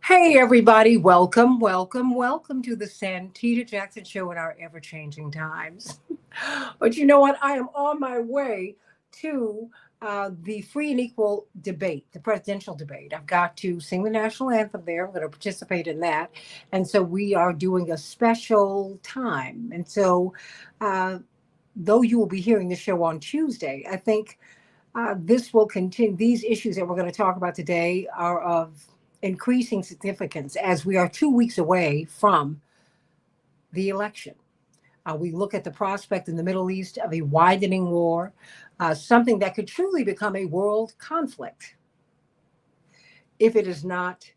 Hey, everybody, welcome to the Santita Jackson Show in our ever changing times. But you know what? I am on my way to the free and equal debate, the presidential debate. I've got to sing the national anthem there. I'm going to participate in that. And so we are doing a special time. And so, uh, though you will be hearing the show on Tuesday, I think this will continue. These issues that we're going to talk about today are of increasing significance as we are 2 weeks away from the election. We look at the prospect in the Middle East of a widening war, something that could truly become a world conflict if it is not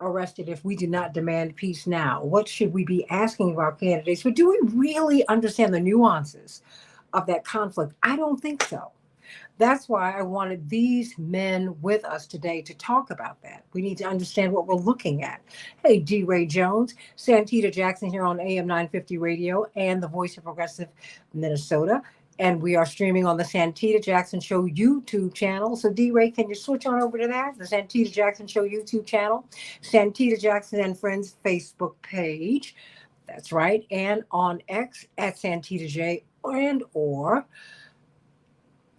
arrested, if we do not demand peace now. What should we be asking of our candidates? But do we really understand the nuances of that conflict? I don't think so. That's why I wanted these men with us today to talk about that. We need to understand what we're looking at. Hey, D. Ray Jones, Santita Jackson here on AM 950 Radio and the Voice of Progressive Minnesota. And we are streaming on the Santita Jackson Show YouTube channel. So, D. Ray, can you switch on over to that? The Santita Jackson Show YouTube channel, Santita Jackson and Friends Facebook page. That's right. And on X at Santita J and or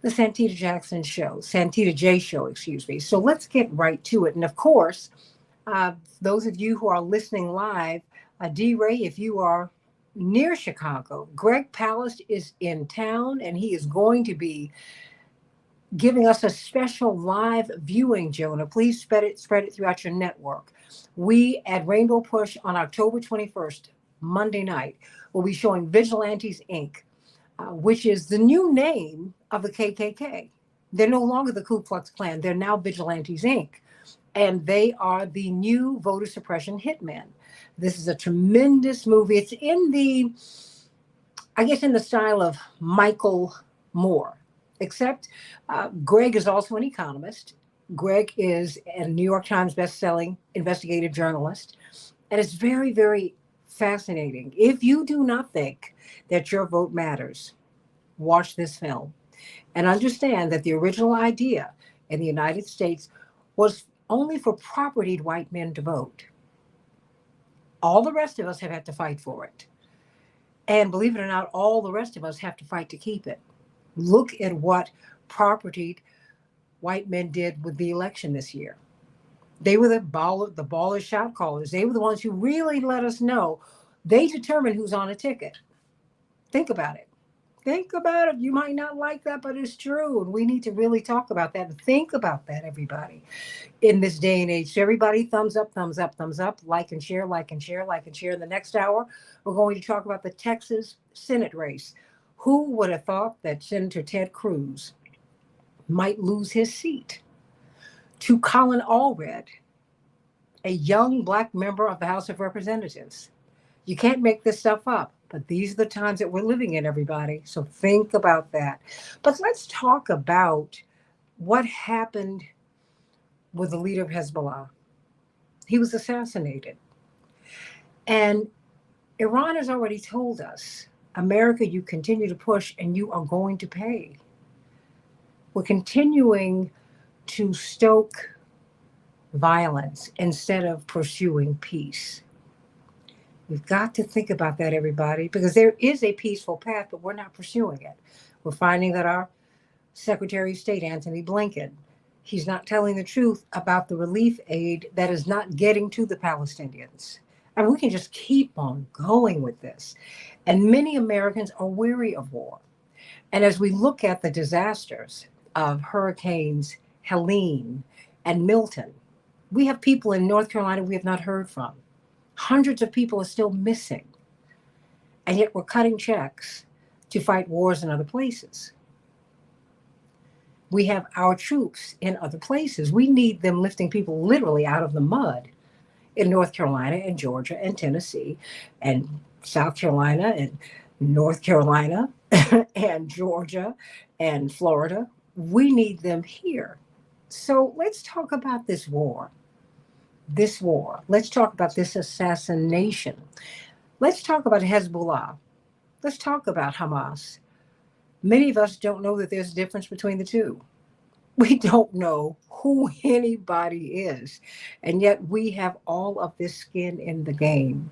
the Santita Jackson Show, Santita J Show, excuse me. So let's get right to it. And of course, those of you who are listening live, D. Ray, if you are near Chicago, Greg Palast is in town and he is going to be giving us a special live viewing, Jonah. Please spread it throughout your network. We at Rainbow Push on October 21st, Monday night, will be showing Vigilantes Inc., which is the new name of the KKK. They're no longer the Ku Klux Klan. They're now Vigilantes Inc. And they are the new voter suppression hitmen. This is a tremendous movie. It's in in the style of Michael Moore, except Greg is also an economist. Greg is a New York Times best-selling investigative journalist. And it's very, very fascinating. If you do not think that your vote matters, watch this film and understand that the original idea in the United States was only for propertied white men to vote. All the rest of us have had to fight for it. And believe it or not, all the rest of us have to fight to keep it. Look at what propertied white men did with the election this year. They were the baller shot callers. They were the ones who really let us know. They determine who's on a ticket. Think about it. Think about it. You might not like that, but it's true. And we need to really talk about that and think about that, everybody, in this day and age. So everybody, thumbs up, thumbs up, thumbs up, like and share, like and share, like and share. In the next hour, we're going to talk about the Texas Senate race. Who would have thought that Senator Ted Cruz might lose his seat to Colin Allred, a young Black member of the House of Representatives? You can't make this stuff up, but these are the times that we're living in, everybody. So think about that. But let's talk about what happened with the leader of Hezbollah. He was assassinated. And Iran has already told us, America, you continue to push and you are going to pay. We're continuing to stoke violence instead of pursuing peace. We've got to think about that, everybody, because there is a peaceful path, but we're not pursuing it. We're finding that our Secretary of State, Antony Blinken, he's not telling the truth about the relief aid that is not getting to the Palestinians. And we can just keep on going with this. And many Americans are weary of war. And as we look at the disasters of hurricanes Helene and Milton, we have people in North Carolina we have not heard from. Hundreds of people are still missing. And yet we're cutting checks to fight wars in other places. We have our troops in other places. We need them lifting people literally out of the mud in North Carolina and Georgia and Tennessee and South Carolina and North Carolina and Georgia and Florida. We need them here. So let's talk about this war. Let's talk about this assassination. Let's talk about Hezbollah. Let's talk about Hamas. Many of us don't know that there's a difference between the two. We don't know who anybody is. And yet we have all of this skin in the game.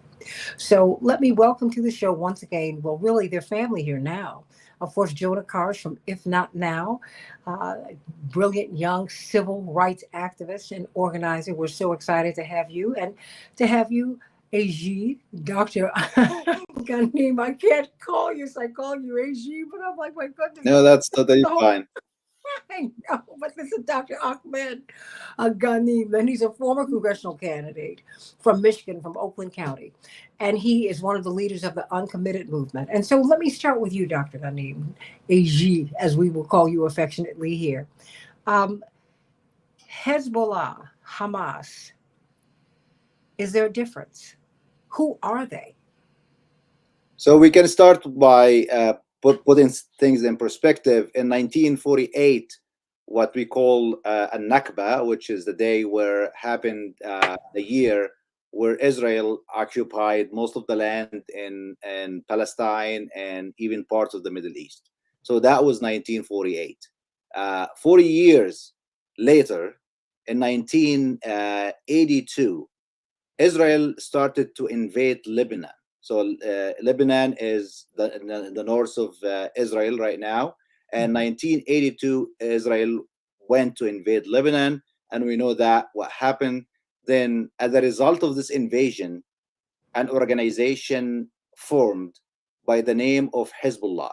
So let me welcome to the show once again. Well, really, they're family here now. Of course, Jonah Karsh from If Not Now, uh, brilliant young civil rights activist and organizer. We're so excited to have you and to have you, AG, Dr. Ganeem. I can't call you, so I call you AG, but I'm like, my goodness, No, that's totally the fine. I know, but this is Dr. Ahmed Ghanim, and he's a former congressional candidate from Michigan, from Oakland County. And he is one of the leaders of the uncommitted movement. And so let me start with you, Dr. Ghanim, AG, as we will call you affectionately here. Um, Hezbollah, Hamas, is there a difference? Who are they? So we can start by putting things in perspective. In 1948, what we call a Nakba, which is the day where happened the year where Israel occupied most of the land in Palestine and even parts of the Middle East. So that was 1948. 40 years later, in 1982, Israel started to invade Lebanon. So Lebanon is the north of Israel right now. And 1982, Israel went to invade Lebanon, and we know that what happened. Then, as a result of this invasion, an organization formed by the name of Hezbollah.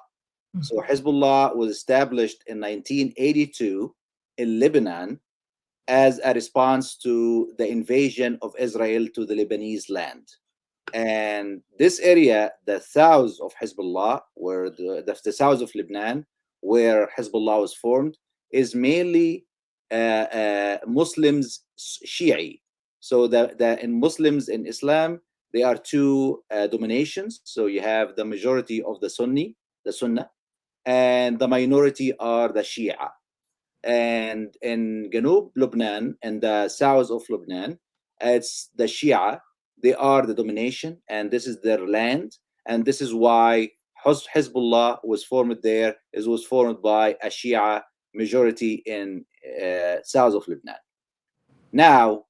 So Hezbollah was established in 1982 in Lebanon as a response to the invasion of Israel to the Lebanese land. And this area, the south of Hezbollah, where the south of Lebanon, where Hezbollah was formed, is mainly Muslims Shi'i. So in Muslims in Islam, there are two dominations. So you have the majority of the Sunnah, and the minority are the Shia. And in Ganub Lebanon and the south of Lebanon, it's the Shia. They are the domination, and this is their land. And this is why Hezbollah was formed there. It was formed by a Shia majority in south of Lebanon. Now,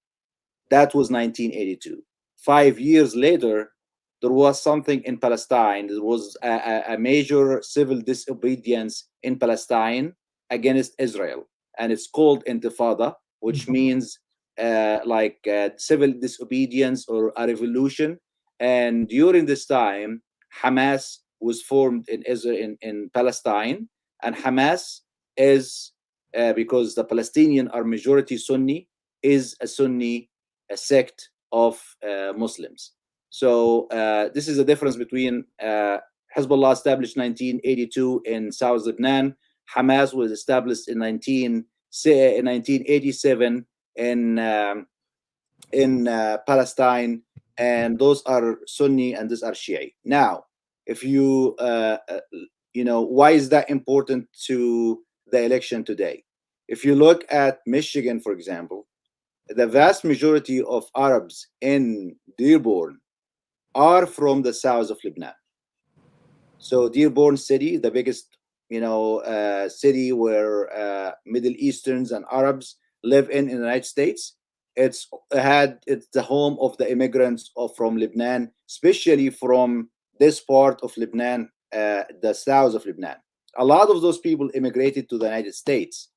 that was 1982. 5 years later, there was something in Palestine. There was a major civil disobedience in Palestine against Israel, and it's called Intifada, which means civil disobedience or a revolution. And during this time, Hamas was formed in Israel in Palestine, and Hamas is because the Palestinian are majority Sunni, is a Sunni a sect of Muslims. So this is the difference between Hezbollah established 1982 in South Lebanon. Hamas was established in 1987 in Palestine, and those are Sunni and these are Shi'i. Now, if why is that important to the election today? If you look at Michigan, for example, the vast majority of Arabs in Dearborn are from the south of Lebanon. So Dearborn City, the biggest, city where Middle Easterns and Arabs live in the United States. It's the home of the immigrants from Lebanon, especially from this part of Lebanon, the south of Lebanon. A lot of those people immigrated to the United States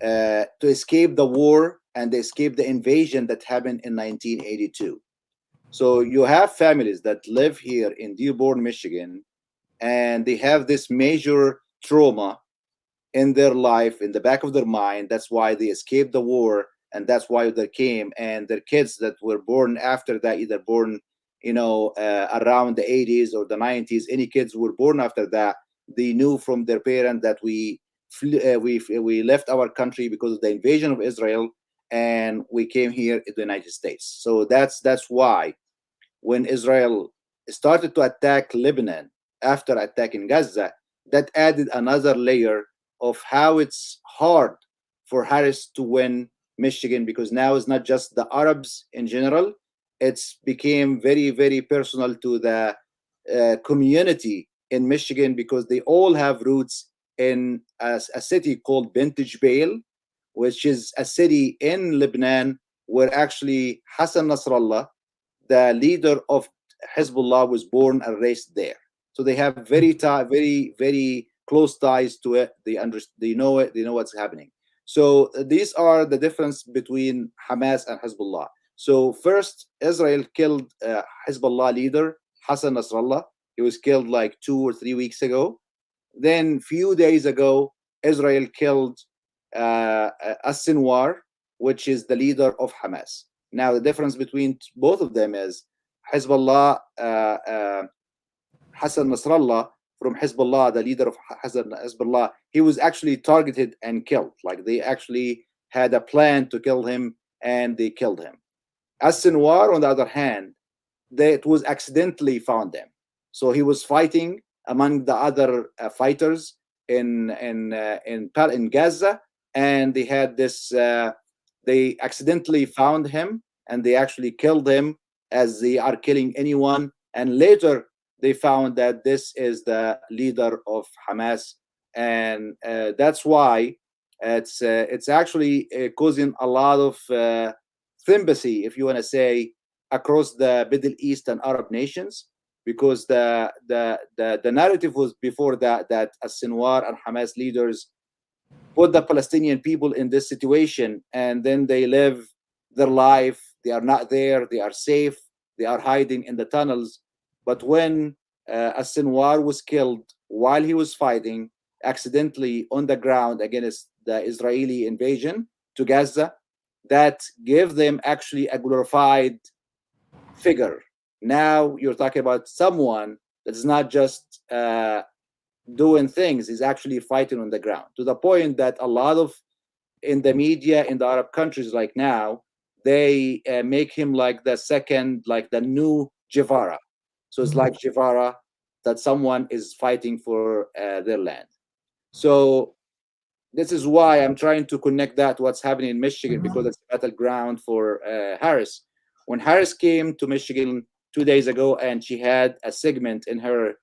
to escape the war and escape the invasion that happened in 1982. So you have families that live here in Dearborn, Michigan, and they have this major trauma in their life, in the back of their mind. That's why they escaped the war, and that's why they came. And their kids that were born after that, either born, around the 80s or the 90s, any kids who were born after that, they knew from their parents that we left our country because of the invasion of Israel, and we came here in the United States. So that's why when Israel started to attack Lebanon after attacking Gaza, that added another layer of how it's hard for Harris to win Michigan, because now it's not just the Arabs in general. It's became very, very personal to the community in Michigan, because they all have roots in a city called Vintage Vale, which is a city in Lebanon where actually Hassan Nasrallah, the leader of Hezbollah, was born and raised there. So they have very close ties to it. They know it. They know what's happening. So these are the difference between Hamas and Hezbollah. So first, Israel killed Hezbollah leader Hassan Nasrallah. He was killed like 2 or 3 weeks ago. Then few days ago, Israel killed As-Sinwar, which is the leader of Hamas. Now the difference between both of them is Hezbollah, Hassan Nasrallah from Hezbollah, the leader of Hezbollah, he was actually targeted and killed. Like they actually had a plan to kill him, and they killed him. As-Sinwar, on the other hand, it was accidentally found them. So he was fighting among the other fighters in Gaza, and they had this. They accidentally found him, and they actually killed him as they are killing anyone. And later they found that this is the leader of Hamas, and that's why it's actually causing a lot of sympathy, if you want to say, across the Middle East and Arab nations, because the narrative was before that As-Sinwar and Hamas leaders put the Palestinian people in this situation, and then they live their life. They are not there. They are safe. They are hiding in the tunnels. But when As-Sinwar was killed while he was fighting accidentally on the ground against the Israeli invasion to Gaza, that gave them actually a glorified figure. Now you're talking about someone that's not just doing things, he's actually fighting on the ground, to the point that a lot of in the media in the Arab countries like now, they make him like the second, like the new Guevara. So it's like Guevara, that someone is fighting for their land. So this is why I'm trying to connect that to what's happening in Michigan, because it's a battleground for Harris. When Harris came to Michigan 2 days ago, and she had a segment in her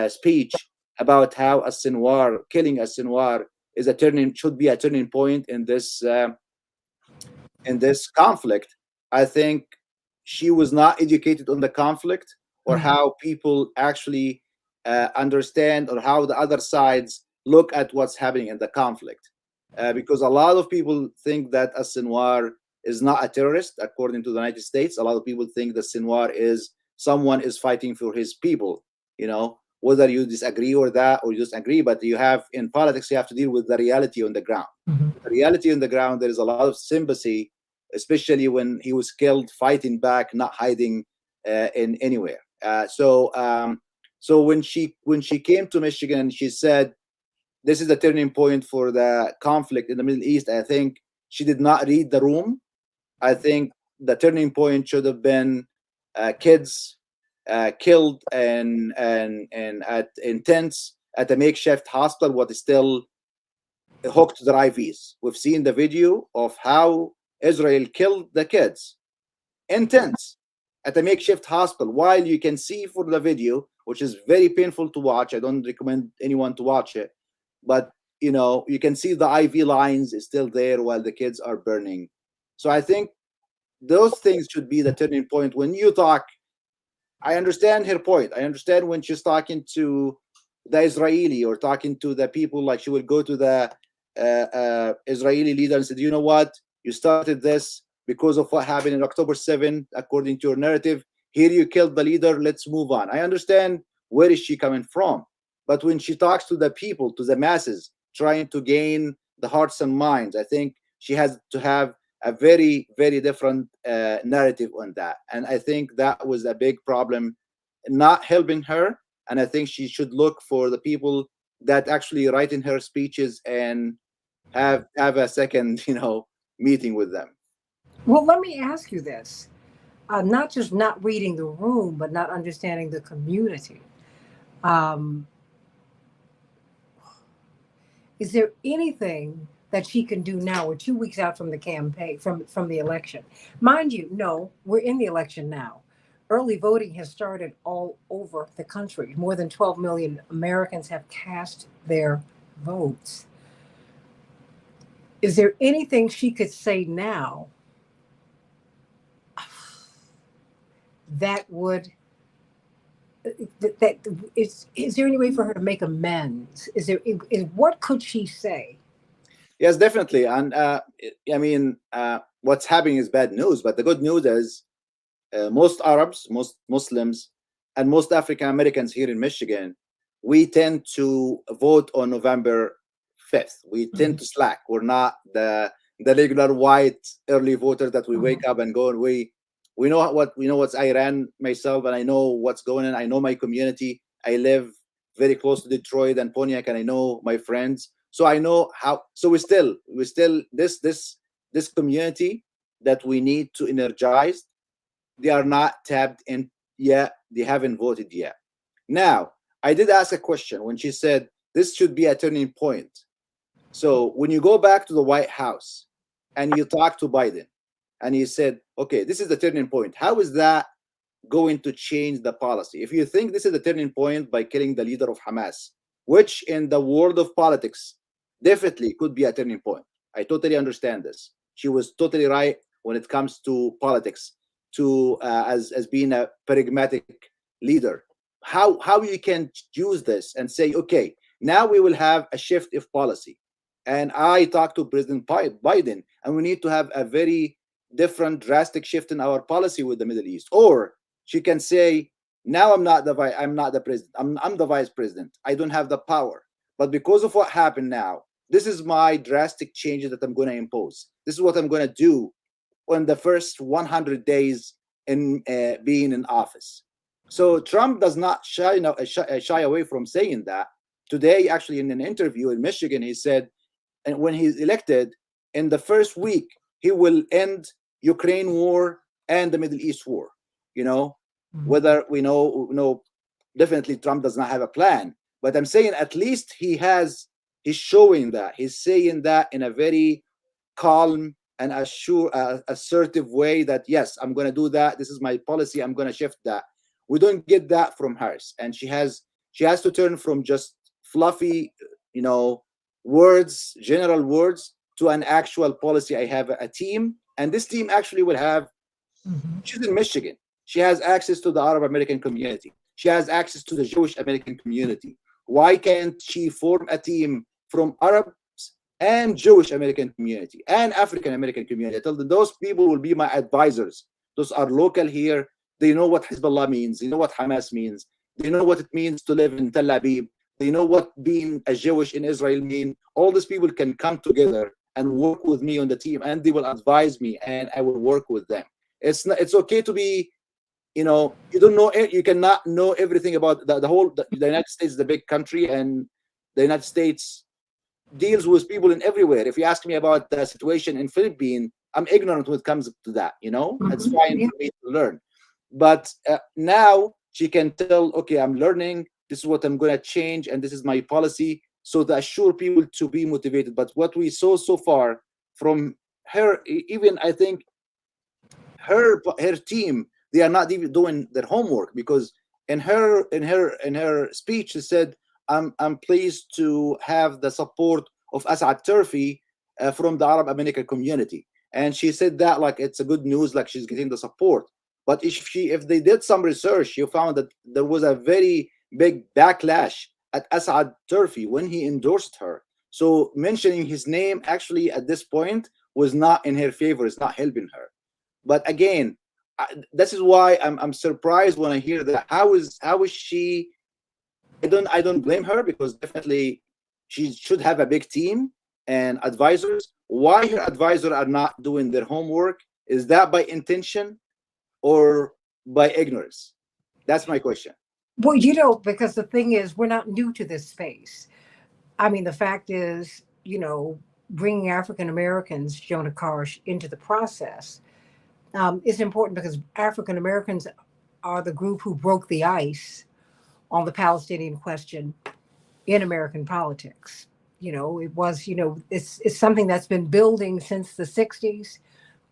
speech about how As-Sinwar, killing As-Sinwar, is a turning, should be a turning point in this conflict. I think she was not educated on the conflict, or how people actually understand, or how the other sides look at what's happening in the conflict. Because a lot of people think that As-Sinwar is not a terrorist, according to the United States. A lot of people think that Sinwar is someone is fighting for his people. You know, whether you disagree or that, or you disagree, but you have, in politics, you have to deal with the reality on the ground. The reality on the ground, there is a lot of sympathy, especially when he was killed fighting back, not hiding in anywhere. So when she came to Michigan, she said, "This is the turning point for the conflict in the Middle East." I think she did not read the room. I think the turning point should have been kids killed in tents at a makeshift hospital, what is still hooked to their IVs. We've seen the video of how Israel killed the kids in tents at a makeshift hospital. While you can see for the video, which is very painful to watch, I don't recommend anyone to watch it, but you can see the IV lines is still there while the kids are burning. So I think those things should be the turning point. When you talk, I understand her point. I understand when she's talking to the Israeli, or talking to the people, like she will go to the Israeli leader and said, "You know what? You started this because of what happened in October 7, according to your narrative. Here you killed the leader. Let's move on." I understand where is she coming from. But when she talks to the people, to the masses, trying to gain the hearts and minds, I think she has to have a very different narrative on that. And I think that was a big problem, not helping her. And I think she should look for the people that actually write in her speeches, and have a second, meeting with them. Well, let me ask you this. Not just not reading the room, but not understanding the community. Um, is there anything that she can do now? We're 2 weeks out from the campaign, from the election. Mind you, no, we're in the election now. Early voting has started all over the country. More than 12 million Americans have cast their votes. Is there anything she could say now that would that is there any way for her to make amends? Is what could she say? Yes, definitely. And I mean, what's happening is bad news, but the good news is most Arabs, most Muslims, and most African Americans here in Michigan, we tend to vote on November 5th. We tend Mhm. to slack. We're not the regular white early voters that we Mhm. wake up and go and we know what we know what's I ran myself and I know what's going on. I know my community. I live very close to Detroit and Pontiac, and I know my friends. So I know how. So we still this community that we need to energize. They are not tapped in yet. They haven't voted yet. Now, I did ask a question when she said this should be a turning point. So when you go back to the White House and you talk to Biden and he said, okay, this is the turning point. How is that going to change the policy? If you think this is the turning point by killing the leader of Hamas, which in the world of politics definitely could be a turning point. I totally understand this. She was totally right when it comes to politics, to as being a pragmatic leader. How you can use this and say, okay, now we will have a shift of policy. And I talked to President Biden, and we need to have a very different, drastic shift in our policy with the Middle East. Or she can say, now I'm not the president. I'm the vice president. I don't have the power. But because of what happened now, this is my drastic changes that I'm going to impose. This is what I'm going to do on the first 100 days in being in office. So Trump does not shy away from saying that. Today, actually, in an interview in Michigan, he said, and when he's elected, in the first week, he will end Ukraine war and the Middle East war. You know, Mhm. whether we know, definitely Trump does not have a plan, but I'm saying at least he's showing that he's saying that in a very calm and assertive way that yes, I'm going to do that. This is my policy. I'm going to shift that. We don't get that from Harris, and she has to turn from just fluffy, you know, words, general words, to an actual policy. I have a team, and this team actually will have. Mhm. She's in Michigan. She has access to the Arab American community. She has access to the Jewish American community. Why can't she form a team from Arabs and Jewish American community and African American community? I tell them those people will be my advisors. Those are local here. They know what Hezbollah means. They know what Hamas means. They know what it means to live in Tel Aviv. They know what being a Jewish in Israel mean. All these people can come together and work with me on the team, and they will advise me, and I will work with them. It's okay to be, you don't know, you cannot know everything about the United States is a big country, and the United States deals with people in everywhere. If you ask me about the situation in Philippines, I'm ignorant when it comes to that. It's Mhm. fine Yeah. for me to learn, but now she can tell, okay, I'm learning, this is what I'm going to change, and this is my policy, so to assure people to be motivated. But what we saw so far from her, even I think her team, they are not even doing their homework, because in her speech she said, I'm pleased to have the support of Asad Turfi from the Arab American community, and she said that like it's a good news, like she's getting the support. But if they did some research, you found that there was a very big backlash at Asad Turfi when he endorsed her. So mentioning his name actually at this point was not in her favor, it's not helping her. But again, this is why I'm surprised when I hear that. How is she? I don't blame her, because definitely she should have a big team and advisors. Why her advisors are not doing their homework? Is that by intention or by ignorance? That's my question. Well, because the thing is, we're not new to this space. I mean, the fact is, bringing African Americans, Jonah Karsh, into the process is important because African Americans are the group who broke the ice on the Palestinian question in American politics. It was, it's something that's been building since the 60s.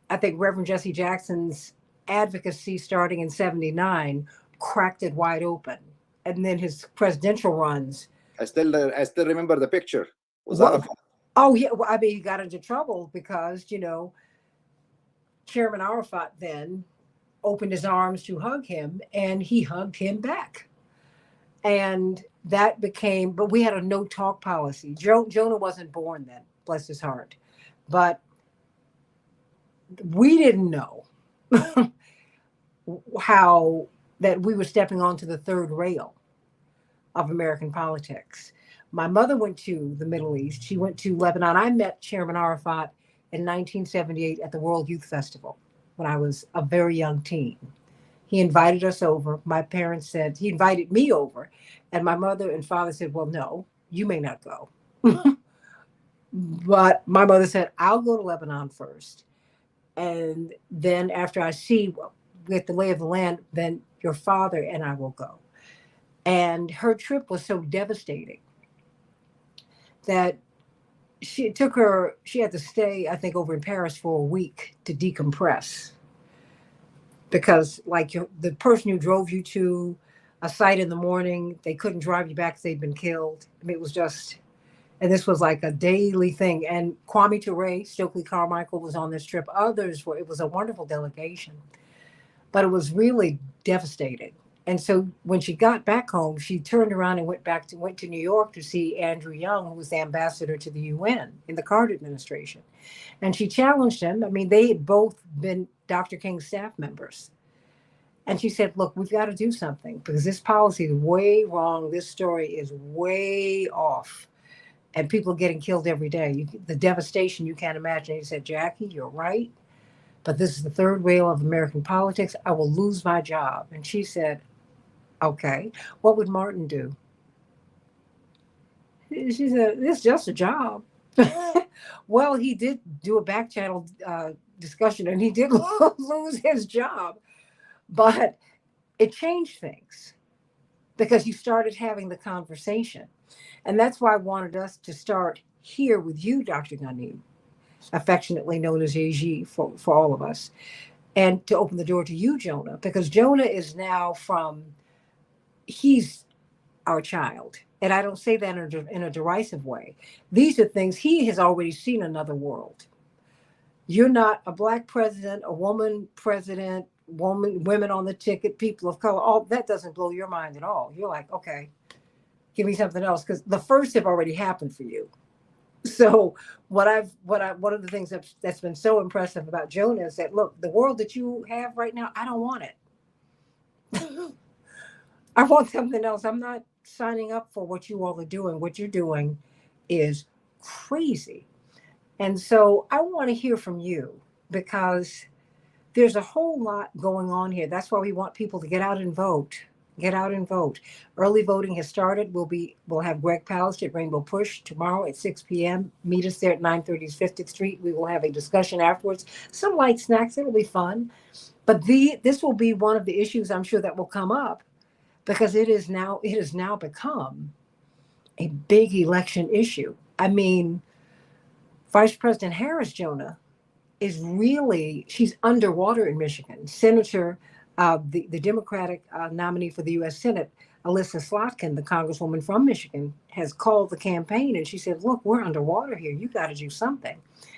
I think Reverend Jesse Jackson's advocacy starting in 79 cracked it wide open. And then his presidential runs. I still remember the picture was What, Arafat. Oh yeah, well, I mean, he got into trouble because Chairman Arafat then opened his arms to hug him, and he hugged him back, and that became. But we had a no talk policy. Jonah wasn't born then, bless his heart, but we didn't know how that we were stepping onto the third rail of American politics. My mother went to the Middle East. She went to Lebanon. I met Chairman Arafat in 1978 at the World Youth Festival when I was a very young teen. He invited us over. My parents said, he invited me over. And my mother and father said, well, no, you may not go. But my mother said, I'll go to Lebanon first. And then after I see, get the lay of the land, then your father and I will go. And her trip was so devastating that she had to stay, I think, over in Paris for a week to decompress because, like, the person who drove you to a site in the morning, they couldn't drive you back because they'd been killed. I mean, it was just, and this was like a daily thing. And Kwame Ture, Stokely Carmichael was on this trip. Others were, it was a wonderful delegation, but it was really devastating. And so when she got back home, she turned around and went to New York to see Andrew Young, who was the ambassador to the UN in the Carter administration. And she challenged him. I mean, they had both been Dr. King's staff members. And she said, look, we've got to do something because this policy is way wrong. This story is way off. And people are getting killed every day. The devastation you can't imagine. He said, Jackie, you're right. But this is the third rail of American politics. I will lose my job. And she said, okay, what would Martin do? She said, it's just a job. Well, he did do a back channel discussion and he did lose his job. But it changed things because you started having the conversation. And that's why I wanted us to start here with you, Dr. Ghanim, affectionately known as AG for all of us, and to open the door to you, Jonah, because Jonah is now he's our child. And I don't say that in a derisive way. These are things he has already seen another world. You're not a black president, a woman president, women on the ticket, people of color. All that doesn't blow your mind at all. You're like, okay, give me something else because the first have already happened for you. So one of the things that's been so impressive about Jonah is that look, the world that you have right now, I don't want it. I want something else. I'm not signing up for what you all are doing. What you're doing is crazy. And so I want to hear from you because there's a whole lot going on here. That's why we want people to get out and vote. Get out and vote. Early voting has started. We'll have Greg Palast at Rainbow Push tomorrow at 6 p.m. Meet us there at 930 50th Street. We will have a discussion afterwards. Some light snacks. It'll be fun. But this will be one of the issues I'm sure that will come up because it has now become a big election issue. I mean, Vice President Harris, Jonah, is really, she's underwater in Michigan. Senator, the Democratic nominee for the U.S. Senate, Alyssa Slotkin, the congresswoman from Michigan, has called the campaign and she said, look, we're underwater here. You got to do something.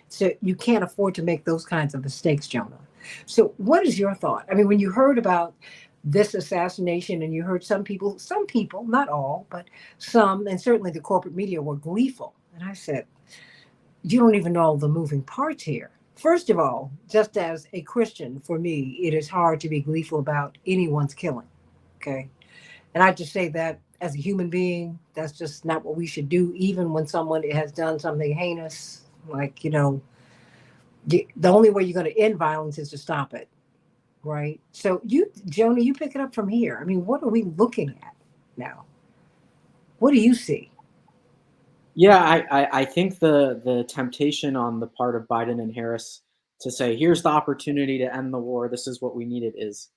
So you can't afford to make those kinds of mistakes, Jonah. So what is your thought? I mean, when you heard about this assassination and you heard some people, not all, but some, and certainly the corporate media were gleeful. And I said, you don't even know all the moving parts here. First of all, just as a Christian, for me, it is hard to be gleeful about anyone's killing. Okay. And I just say that as a human being, that's just not what we should do, even when someone has done something heinous. Like, the only way you're going to end violence is to stop it. Right. So Jonah, you pick it up from here. I mean, what are we looking at now? What do you see? Yeah, I think the temptation on the part of Biden and Harris to say, here's the opportunity to end the war, this is what we needed is,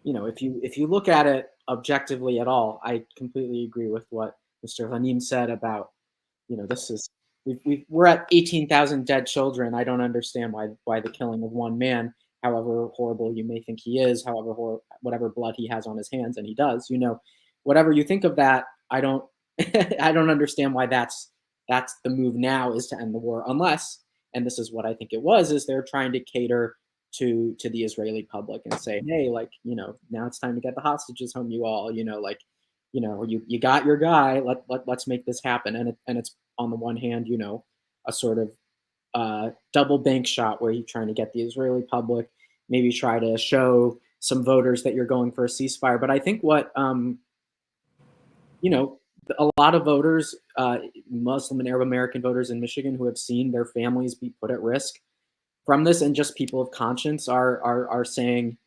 if you look at it objectively at all, I completely agree with what Mr. Hanim said about, this is we're at 18,000 dead children. I don't understand why the killing of one man, however horrible you may think he is, whatever blood he has on his hands, and he does, whatever you think of that, I don't I don't understand why that's that's the move now, is to end the war, unless, and this is what I think it was, is they're trying to cater to the Israeli public and say, hey, like, now it's time to get the hostages home, you all, like, you got your guy, let's make this happen. And it's on the one hand, a sort of double bank shot where you're trying to get the Israeli public, maybe try to show some voters that you're going for a ceasefire. But I think what, a lot of voters, Muslim and Arab American voters in Michigan, who have seen their families be put at risk from this, and just people of conscience are saying,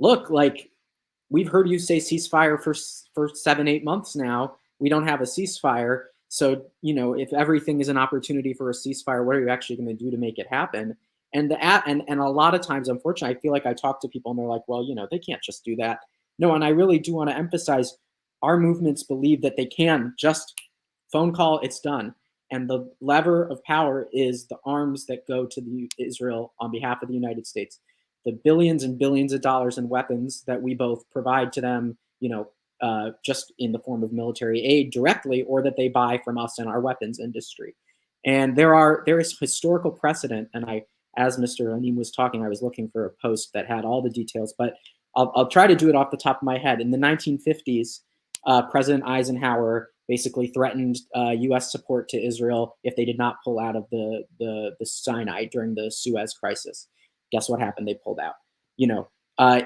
look, like, we've heard you say ceasefire for 7-8 months now. We don't have a ceasefire. So, if everything is an opportunity for a ceasefire, what are you actually going to do to make it happen? And and a lot of times, unfortunately, I feel like I talk to people and they're like, well, they can't just do that. No, and I really do want to emphasize, our movements believe that they can just phone call, it's done. And the lever of power is the arms that go to Israel on behalf of the United States. The billions and billions of dollars in weapons that we both provide to them, just in the form of military aid directly, or that they buy from us in our weapons industry. And there is historical precedent. And as Mr. Anim was talking, I was looking for a post that had all the details, but I'll try to do it off the top of my head. In the 1950s, President Eisenhower basically threatened U.S. support to Israel if they did not pull out of the Sinai during the Suez crisis. Guess what happened? They pulled out.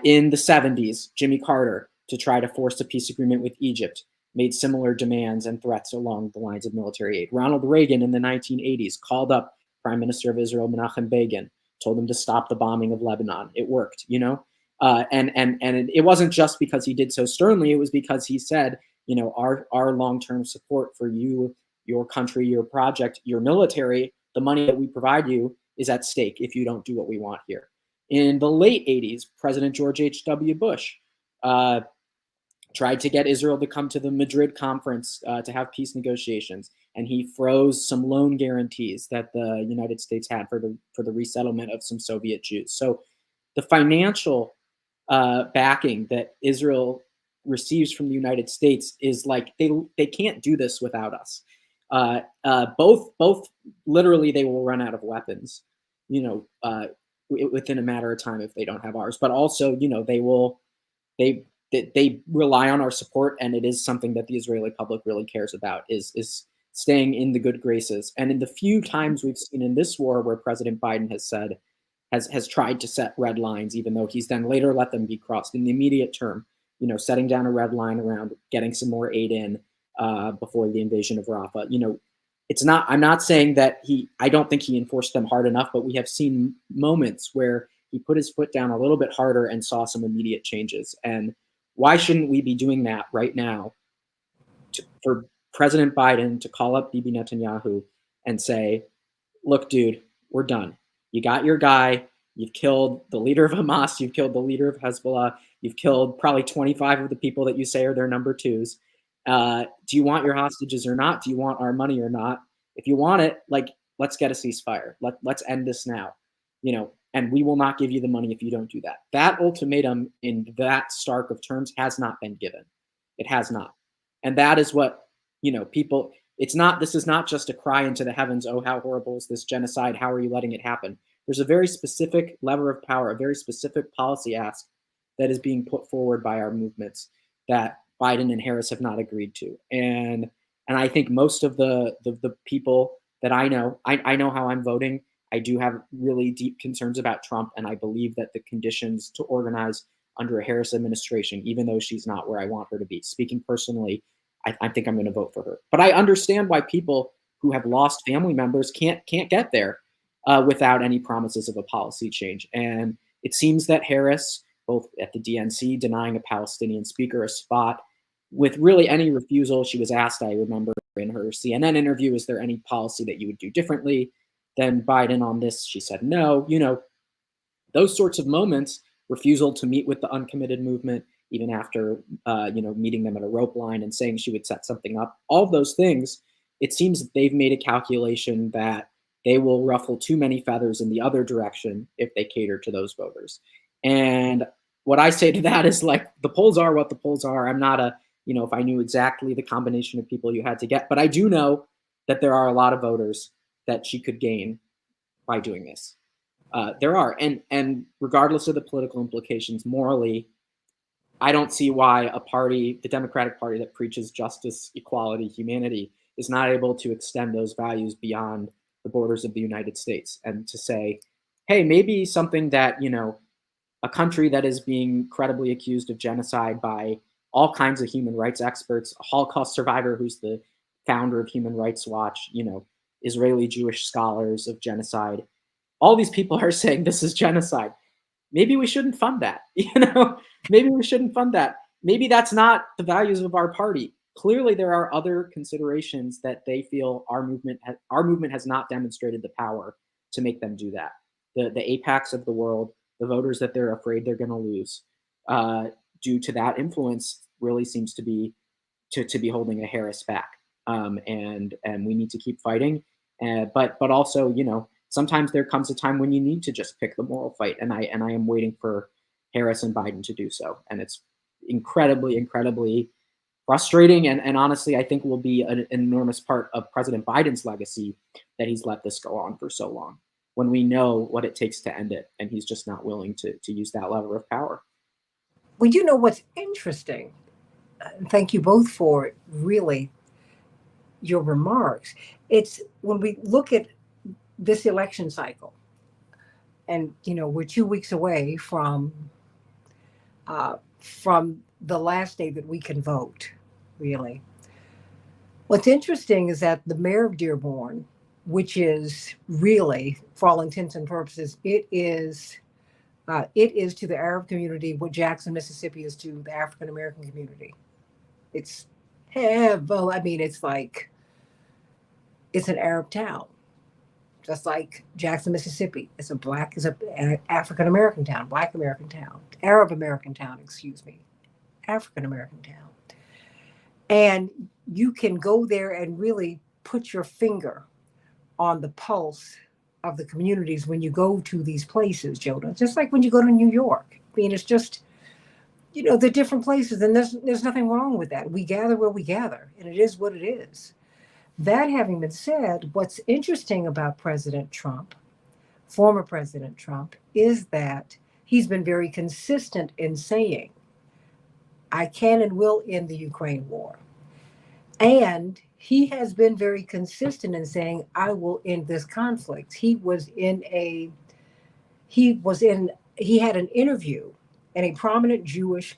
In the 70s, Jimmy Carter, to try to force a peace agreement with Egypt, made similar demands and threats along the lines of military aid. Ronald Reagan in the 1980s called up Prime Minister of Israel, Menachem Begin, told him to stop the bombing of Lebanon. It worked, and it wasn't just because he did so sternly. It was because he said, our long-term support for you, your country, your project, your military, the money that we provide you is at stake if you don't do what we want here. In the late 80s, President George H.W. Bush tried to get Israel to come to the Madrid conference to have peace negotiations, and he froze some loan guarantees that the United States had for the resettlement of some Soviet Jews. So the financial backing that Israel receives from the United States is like, they can't do this without us. Both literally, they will run out of weapons, within a matter of time if they don't have ours. But also, they rely on our support, and it is something that the Israeli public really cares about, is staying in the good graces. And in the few times we've seen in this war where President Biden has tried to set red lines, even though he's then later let them be crossed in the immediate term, setting down a red line around getting some more aid in before the invasion of Rafah. I'm not saying that I don't think he enforced them hard enough, but we have seen moments where he put his foot down a little bit harder and saw some immediate changes. And why shouldn't we be doing that right now for President Biden to call up Bibi Netanyahu and say, look, dude, we're done. You got your guy. You've killed the leader of Hamas. You've killed the leader of Hezbollah. You've killed probably 25 of the people that you say are their number twos. Do you want your hostages or not? Do you want our money or not? If you want it, let's get a ceasefire. Let's end this now, and we will not give you the money if you don't do that. That ultimatum in that stark of terms has not been given. It has not. And that is what, people, this is not just a cry into the heavens, oh, how horrible is this genocide? How are you letting it happen? There's a very specific lever of power, a very specific policy ask that is being put forward by our movements that Biden and Harris have not agreed to. And I think most of the people that I know how I'm voting. I do have really deep concerns about Trump, and I believe that the conditions to organize under a Harris administration, even though she's not where I want her to be, speaking personally, I think I'm going to vote for her. But I understand why people who have lost family members can't get there without any promises of a policy change. And it seems that Harris, both at the DNC, denying a Palestinian speaker a spot, with really any refusal, she was asked, I remember in her CNN interview, is there any policy that you would do differently than Biden on this? She said no. Those sorts of moments, refusal to meet with the uncommitted movement, even after meeting them at a rope line and saying she would set something up, all of those things, it seems that they've made a calculation that they will ruffle too many feathers in the other direction if they cater to those voters. And what I say to that is, like, the polls are what the polls are. I'm not if I knew exactly the combination of people you had to get, but I do know that there are a lot of voters that she could gain by doing this. There are, and regardless of the political implications, morally, I don't see why a party, the Democratic Party, that preaches justice, equality, humanity, is not able to extend those values beyond the borders of the United States and to say, hey, maybe something that, a country that is being credibly accused of genocide by all kinds of human rights experts, a Holocaust survivor who's the founder of Human Rights Watch, Israeli Jewish scholars of genocide. All these people are saying this is genocide. Maybe we shouldn't fund that. Maybe we shouldn't fund that. Maybe that's not the values of our party. Clearly, there are other considerations that they feel our movement has not demonstrated the power to make them do that. The AIPACs of the world, the voters that they're afraid they're going to lose, due to that influence, really seems to be holding a Harris back. And we need to keep fighting. But also, sometimes there comes a time when you need to just pick the moral fight, and I am waiting for Harris and Biden to do so, and it's incredibly frustrating, and honestly, I think will be an enormous part of President Biden's legacy that he's let this go on for so long, when we know what it takes to end it, and he's just not willing to use that lever of power. Well, what's interesting, thank you both for really your remarks. It's when we look at this election cycle, and we're 2 weeks away from the last day that we can vote, really. What's interesting is that the mayor of Dearborn, which is really, for all intents and purposes, it is to the Arab community what Jackson, Mississippi is to the African American community. It's well, I mean, it's like it's an Arab town, just like Jackson, Mississippi. It's an African American town, Black American town, Arab American town, excuse me, African American town. And you can go there and really put your finger on the pulse of the communities when you go to these places, Jonah. Just like when you go to New York. I mean, it's just, they're different places, and there's nothing wrong with that. We gather where we gather, and it is what it is. That having been said, what's interesting about President Trump, former President Trump, is that he's been very consistent in saying, I can and will end the Ukraine war. And he has been very consistent in saying, I will end this conflict. He had an interview in a prominent Jewish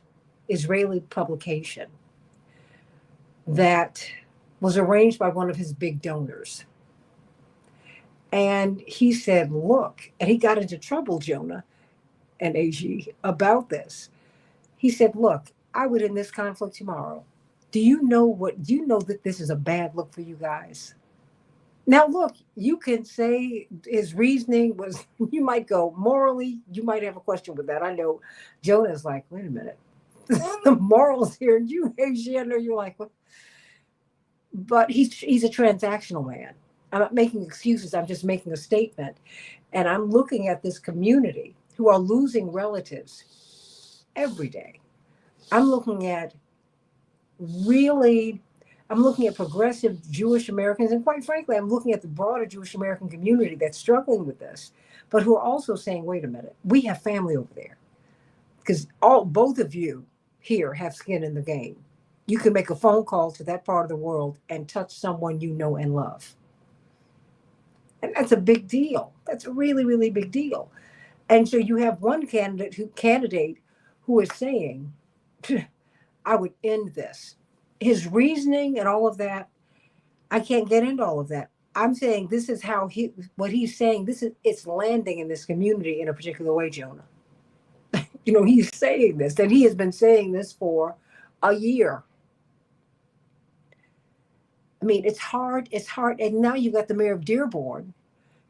Israeli publication that was arranged by one of his big donors. And he said, look, and he got into trouble, Jonah and AG, about this. He said, look, I would end this conflict tomorrow. Do you know that this is a bad look for you guys? Now, look, you can say his reasoning was, you might go morally, you might have a question with that. I know Jonah's like, wait a minute, the morals here. And you, AG, I know you're like, what? But he's a transactional man. I'm not making excuses. I'm just making a statement. And I'm looking at this community who are losing relatives every day. I'm looking at progressive Jewish Americans. And quite frankly, I'm looking at the broader Jewish American community that's struggling with this, but who are also saying, wait a minute, we have family over there. Because both of you here have skin in the game. You can make a phone call to that part of the world and touch someone you know and love. And that's a big deal. That's a really, really big deal. And so you have one candidate who is saying, I would end this. His reasoning and all of that, I can't get into all of that. I'm saying this is how what he's saying, it's landing in this community in a particular way, Jonah. He's saying this, and he has been saying this for a year. I mean, it's hard. And now you've got the mayor of Dearborn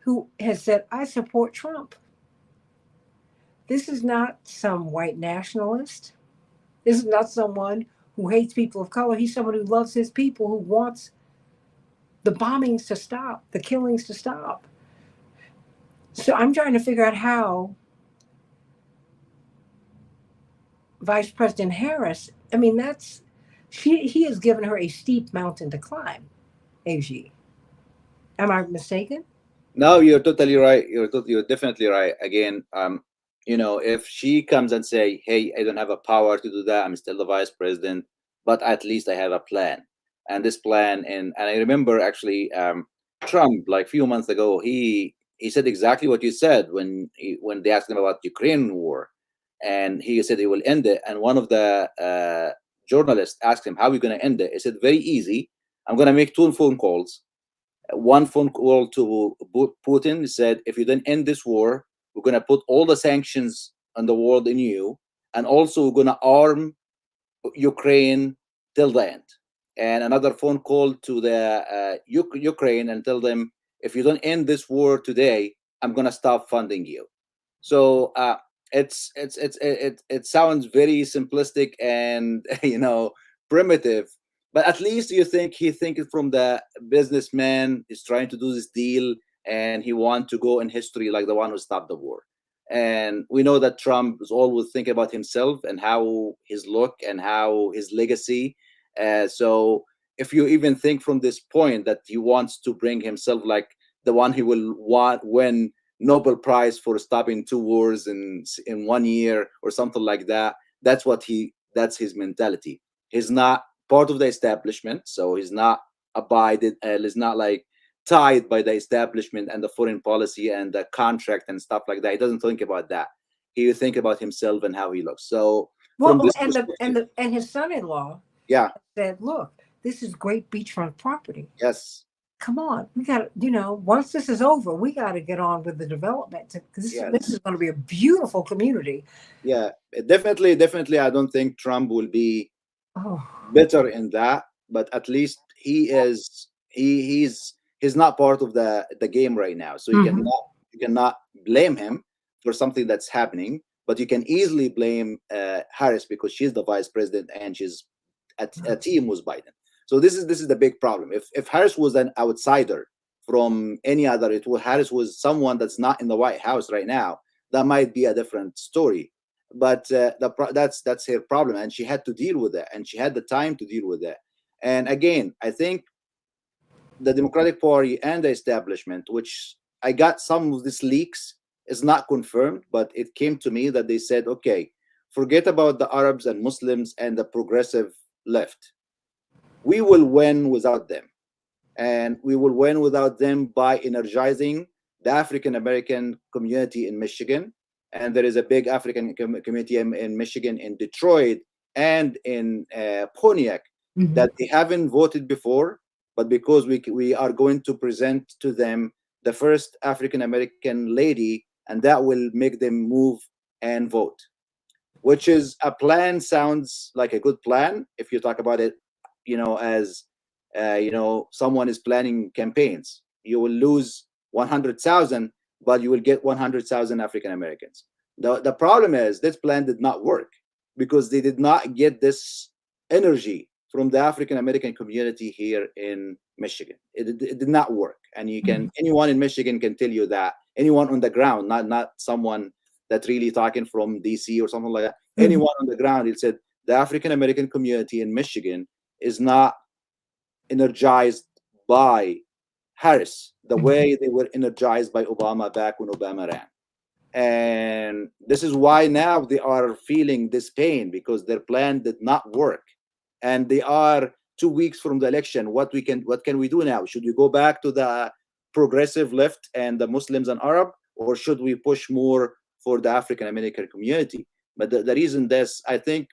who has said, I support Trump. This is not some white nationalist. This is not someone who hates people of color. He's someone who loves his people, who wants the bombings to stop, the killings to stop. So I'm trying to figure out how Vice President Harris, I mean, he has given her a steep mountain to climb, AG. Am I mistaken? No, you're totally right. You're definitely right. Again, if she comes and say, "Hey, I don't have a power to do that. I'm still the vice president, but at least I have a plan." And this plan, and I remember actually, Trump, like few months ago, he said exactly what you said when they asked him about Ukraine war, and he said he will end it. And one of the journalists asked him, "How are you going to end it?" He said, "Very easy. I'm going to make two phone calls. One phone call to Putin said, if you don't end this war, we're going to put all the sanctions on the world in you, and also we're going to arm Ukraine till the end." And another phone call to the Ukraine and tell them, if you don't end this war today, I'm going to stop funding you. So it sounds very simplistic and primitive, but at least you think he thinks from the businessman is trying to do this deal, and he want to go in history like the one who stopped the war. And we know that Trump is always thinking about himself and how his look and how his legacy. So if you even think from this point that he wants to bring himself like the one he will want when Nobel Prize for stopping two wars in 1 year or something like that. That's his mentality. He's not part of the establishment, so he's not abided. He's not like tied by the establishment and the foreign policy and the contract and stuff like that. He doesn't think about that. He will think about himself and how he looks. So from Well, this and the and perspective, the and his son-in-law yeah, said, "Look, this is great beachfront property. yes, Come on, we got to, once this is over, we got to get on with the development. This yes, is going to be a beautiful community." yeah, definitely. I don't think Trump will be Oh, better in that, but at least he's not part of the game right now, so hmm you cannot blame him for something that's happening, but you can easily blame Harris because she's the vice president and she's a team with Biden. So this is the big problem. If Harris was an outsider from any other, Harris was someone that's not in the White House right now, that might be a different story. But that's her problem, and she had to deal with it, and she had the time to deal with it. And again, I think the Democratic Party and the establishment, which I got some of these leaks, is not confirmed, but it came to me that they said, okay, forget about the Arabs and Muslims and the progressive left. We will win without them. And we will win without them by energizing the African American community in Michigan. And there is a big African community in Michigan, in Detroit, and in Pontiac hmm that they haven't voted before, but because we are going to present to them the first African American lady, and that will make them move and vote, which is a plan. Sounds like a good plan if you talk about it, as someone is planning campaigns. You will lose 100,000, but you will get 100,000 African Americans. The problem is this plan did not work because they did not get this energy from the African American community here in Michigan. It did not work, and anyone in Michigan can tell you that. Anyone on the ground, not someone that really talking from DC or something like that. hmm Anyone on the ground, it said the African American community in Michigan is not energized by Harris the way they were energized by Obama back when Obama ran. And this is why now they are feeling this pain because their plan did not work. And they are 2 weeks from the election. What can we do now? Should we go back to the progressive left and the Muslims and Arab, or should we push more for the African American community? But the reason this, I think,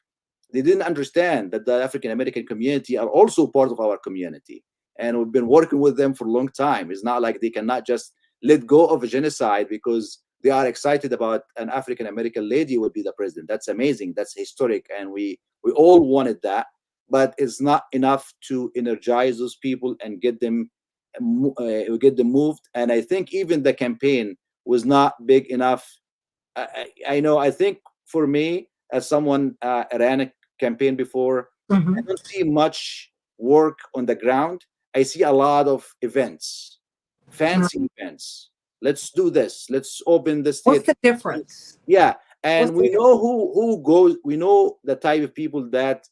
they didn't understand that the African American community are also part of our community. And we've been working with them for a long time. It's not like they cannot just let go of a genocide because they are excited about an African American lady would be the president. That's amazing. That's historic. And we all wanted that. But it's not enough to energize those people and get them moved. And I think even the campaign was not big enough. I know. I think for me, as someone ran a campaign before, I hmm don't see much work on the ground. I see a lot of events, fancy events. Let's do this. Let's open this What's theater. the difference? Yeah, What's and the we difference? know who goes. We know the type of people that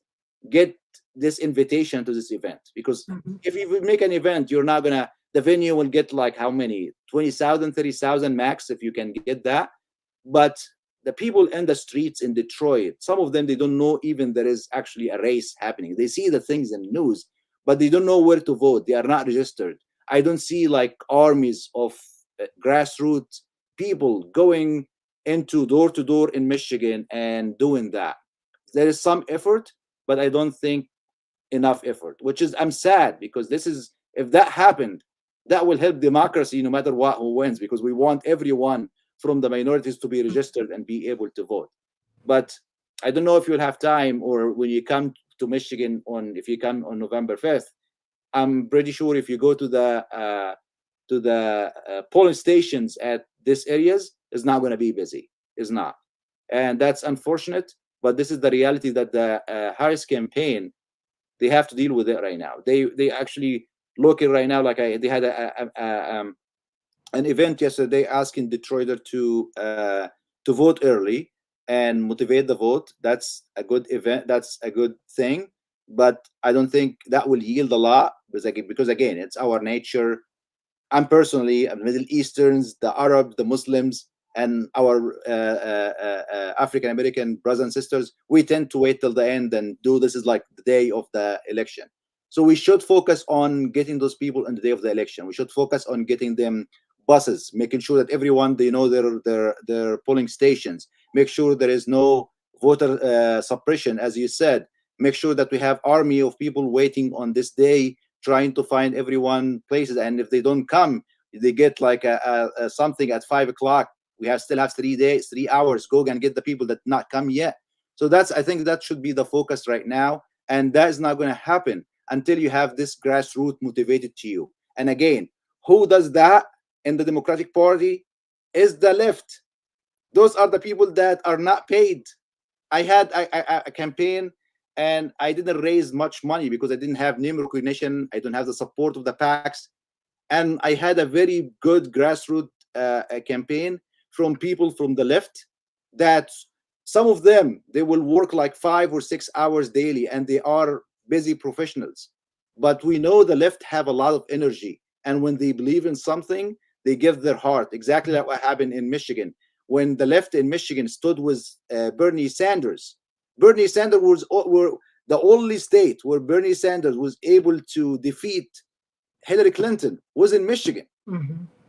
get this invitation to this event because hmm if you make an event, you're not gonna the venue will get like how many? 20,000, 30,000 max if you can get that. But the people in the streets in Detroit, some of them, they don't know even there is actually a race happening. They see the things in the news, but they don't know where to vote. They are not registered. I don't see like armies of grassroots people going into door to door in Michigan and doing that. There is some effort, but I don't think enough effort, which is, I'm sad, because this is, if that happened, that will help democracy no matter what who wins, because we want everyone from the minorities to be registered and be able to vote. But I don't know if you'll have time, or when you come to Michigan on, if you come on November 5th, I'm pretty sure if you go to the polling stations at these areas, is not going to be busy. Is not, and that's unfortunate. But this is the reality that the Harris campaign, they have to deal with it right now. They actually looking right now, like they had an event yesterday asking Detroiter to vote early and motivate the vote. That's a good event. That's a good thing. But I don't think that will yield a lot, because again, it's our nature. I'm personally, Middle Easterns, the Arabs, the Muslims, and our African American brothers and sisters, we tend to wait till the end and do this is like the day of the election. So we should focus on getting those people on the day of the election. We should focus on getting them buses, making sure that everyone, they know their polling stations. Make sure there is no voter suppression, as you said. Make sure that we have army of people waiting on this day, trying to find everyone places. And if they don't come, they get like a something at 5 o'clock. We still have 3 days, 3 hours. Go and get the people that not come yet. So I think that should be the focus right now. And that is not going to happen until you have this grassroots motivated to you. And again, who does that in the Democratic Party? Is the left. Those are the people that are not paid. I had a campaign, and I didn't raise much money because I didn't have name recognition. I don't have the support of the PACs. And I had a very good grassroots campaign from people from the left, that some of them, they will work like 5 or 6 hours daily, and they are busy professionals. But we know the left have a lot of energy. And when they believe in something, they give their heart. Exactly like what happened in Michigan. When the left in Michigan stood with Bernie Sanders, Bernie Sanders were the only state where Bernie Sanders was able to defeat Hillary Clinton was in Michigan,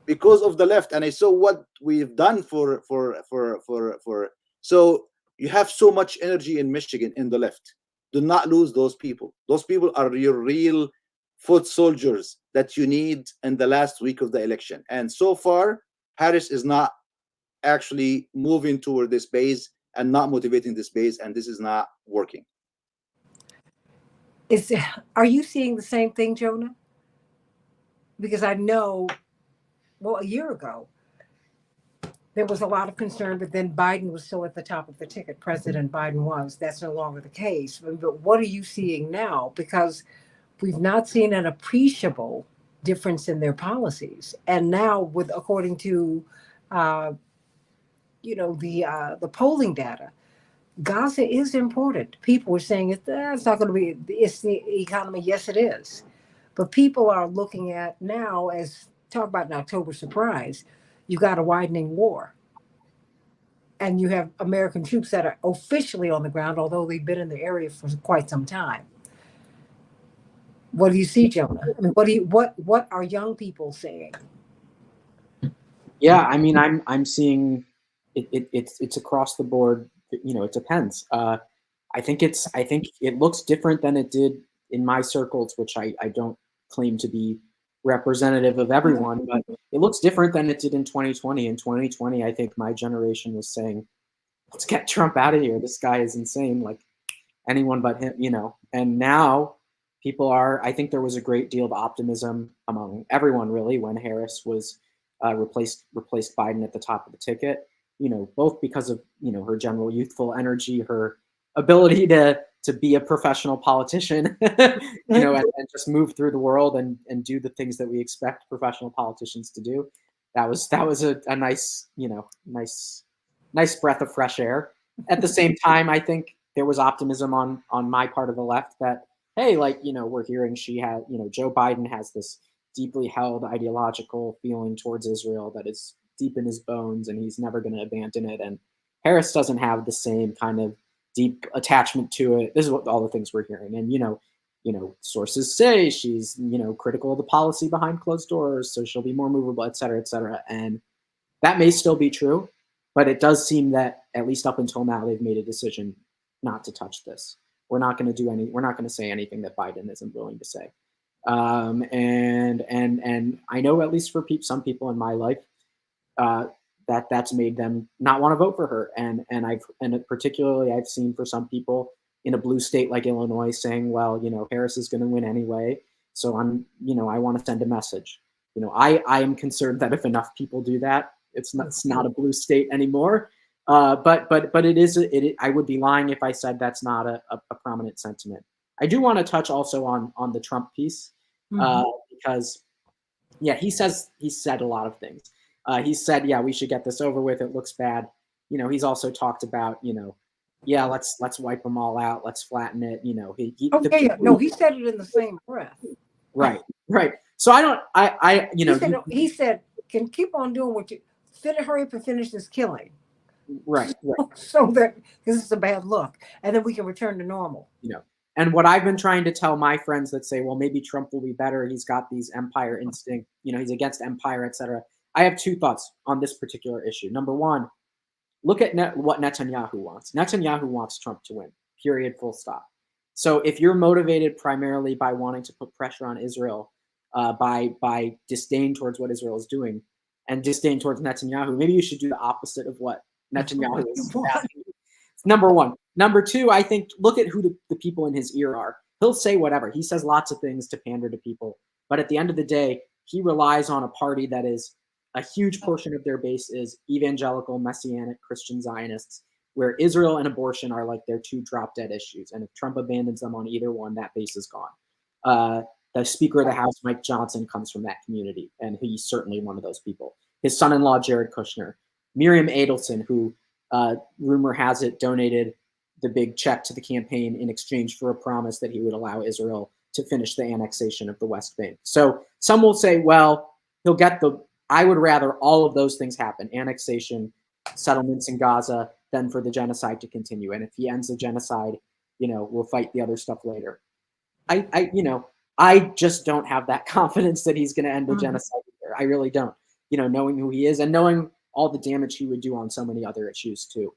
because of the left. And I saw what we've done for. So you have so much energy in Michigan in the left. Do not lose those people. Those people are your real foot soldiers that you need in the last week of the election. And so far, Harris is not actually moving toward this base and not motivating this base, and this is not working. Are you seeing the same thing, Jonah? Because I know, well, a year ago, there was a lot of concern, but then Biden was still at the top of the ticket. President Biden was. That's no longer the case. But what are you seeing now? Because we've not seen an appreciable difference in their policies. And now, according to, the polling data, Gaza is important. People were saying it's not going to be. It's the economy. Yes, it is. But people are looking at now, as talk about an October surprise, you got a widening war. And you have American troops that are officially on the ground, although they've been in the area for quite some time. What do you see, Jonah? I mean, what are young people saying? Yeah, I mean, I'm seeing it's across the board. It depends. I think it looks different than it did in my circles, which I don't claim to be representative of everyone, but it looks different than it did in 2020. In 2020, I think my generation was saying, let's get Trump out of here. This guy is insane. Like anyone but him, And now people I think there was a great deal of optimism among everyone really when Harris was replaced Biden at the top of the ticket, both because of, her general youthful energy, her ability to be a professional politician, and just move through the world and do the things that we expect professional politicians to do. That was a nice, nice breath of fresh air. At the same time, I think there was optimism on my part of the left that, hey, we're hearing Joe Biden has this deeply held ideological feeling towards Israel that is deep in his bones, and he's never going to abandon it. And Harris doesn't have the same kind of deep attachment to it. This is what all the things we're hearing. And, sources say she's, critical of the policy behind closed doors, so she'll be more movable, et cetera, et cetera. And that may still be true, but it does seem that at least up until now, they've made a decision not to touch this. We're not going to say anything that Biden isn't willing to say. And I know, at least for some people in my life, that's made them not want to vote for her. And particularly I've seen for some people in a blue state like Illinois saying, well, Harris is going to win anyway. So I want to send a message. I am concerned that if enough people do that, it's not a blue state anymore. But it is. I would be lying if I said that's not a prominent sentiment. I do want to touch also on the Trump piece, because he said a lot of things. He said, we should get this over with. It looks bad. He's also talked about, let's wipe them all out. Let's flatten it. He said it in the same breath. Right. So he said, can keep on doing what you hurry up and finish this killing. Right. So that this is a bad look, and then we can return to normal. And what I've been trying to tell my friends that say, well, maybe Trump will be better. He's got these empire instinct. He's against empire, et cetera. I have two thoughts on this particular issue. Number one, look at what Netanyahu wants. Netanyahu wants Trump to win, period, full stop. So if you're motivated primarily by wanting to put pressure on Israel, by disdain towards what Israel is doing and disdain towards Netanyahu, maybe you should do the opposite of what Netanyahu is. Number one. Number two, I think, look at who the people in his ear are. He'll say whatever. He says lots of things to pander to people. But at the end of the day, he relies on a party that is a huge portion of their base is evangelical, messianic, Christian Zionists, where Israel and abortion are like their two drop-dead issues. And if Trump abandons them on either one, that base is gone. The Speaker of the House, Mike Johnson, comes from that community, and he's certainly one of those people. His son-in-law, Jared Kushner. Miriam Adelson, who rumor has it donated the big check to the campaign in exchange for a promise that he would allow Israel to finish the annexation of the West Bank. So some will say, well, he'll get I would rather all of those things happen, annexation, settlements in Gaza, than for the genocide to continue. And if he ends the genocide, we'll fight the other stuff later. I just don't have that confidence that he's going to end the genocide either. I really don't, knowing who he is and knowing all the damage he would do on so many other issues too.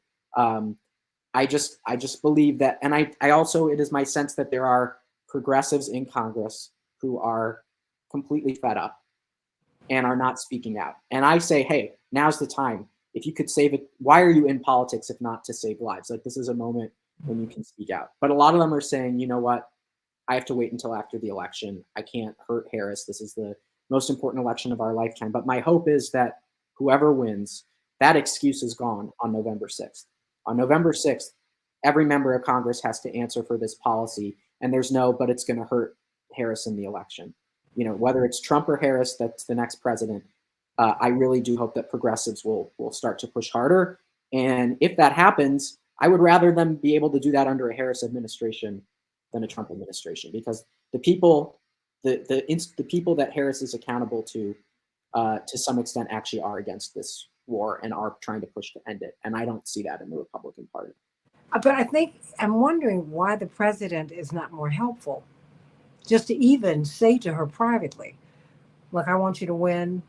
I just believe that, and I also, it is my sense that there are progressives in Congress who are completely fed up and are not speaking out. And I say, hey, now's the time. If you could save it, why are you in politics if not to save lives? Like, this is a moment when you can speak out. But a lot of them are saying, you know what? I have to wait until after the election. I can't hurt Harris. This is the most important election of our lifetime. But my hope is that whoever wins, that excuse is gone on November 6th. On November 6th, every member of Congress has to answer for this policy. And there's but it's going to hurt Harris in the election. Whether it's Trump or Harris, that's the next president. I really do hope that progressives will start to push harder. And if that happens, I would rather them be able to do that under a Harris administration than a Trump administration, because the people that Harris is accountable to some extent actually are against this war and are trying to push to end it. And I don't see that in the Republican Party. But I'm wondering why the president is not more helpful, just to even say to her privately, look, I want you to win.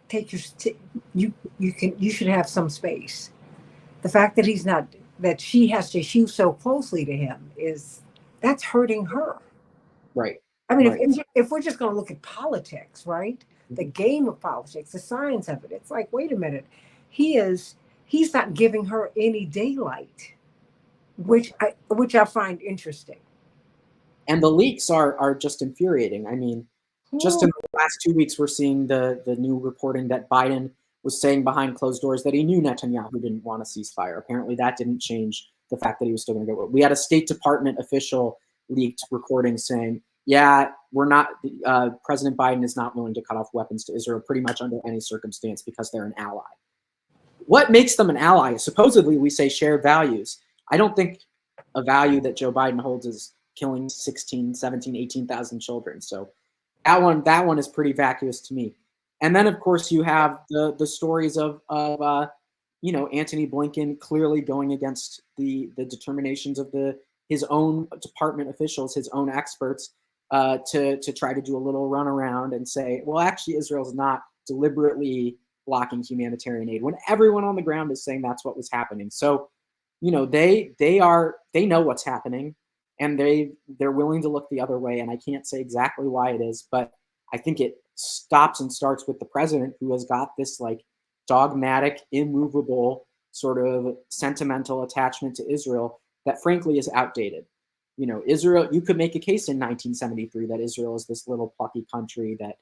Take you should have some space. The fact that that she has to hew so closely to him that's hurting her. Right. I mean, right. if we're just going to look at politics, right? The game of politics, the science of it, it's like, wait a minute, he's not giving her any daylight, which I find interesting. And the leaks are just infuriating. I mean, just in the last 2 weeks, we're seeing the new reporting that Biden was saying behind closed doors that he knew Netanyahu didn't want a ceasefire. Apparently, that didn't change the fact that he was still going to go. We had a State Department official leaked recording saying, yeah, we're not, President Biden is not willing to cut off weapons to Israel pretty much under any circumstance because they're an ally. What makes them an ally? Supposedly, we say shared values. I don't think a value that Joe Biden holds is killing 16, 17, 18,000 children. So That one is pretty vacuous to me. And then of course you have the stories of Antony Blinken clearly going against the determinations of his own department officials, his own experts, to try to do a little runaround and say, well, actually, Israel's not deliberately blocking humanitarian aid when everyone on the ground is saying that's what was happening. So, they know what's happening, and they're willing to look the other way. And I can't say exactly why it is, but I think it stops and starts with the president, who has got this like dogmatic, immovable sort of sentimental attachment to Israel that frankly is outdated. Israel, you could make a case in 1973 that Israel is this little plucky country that,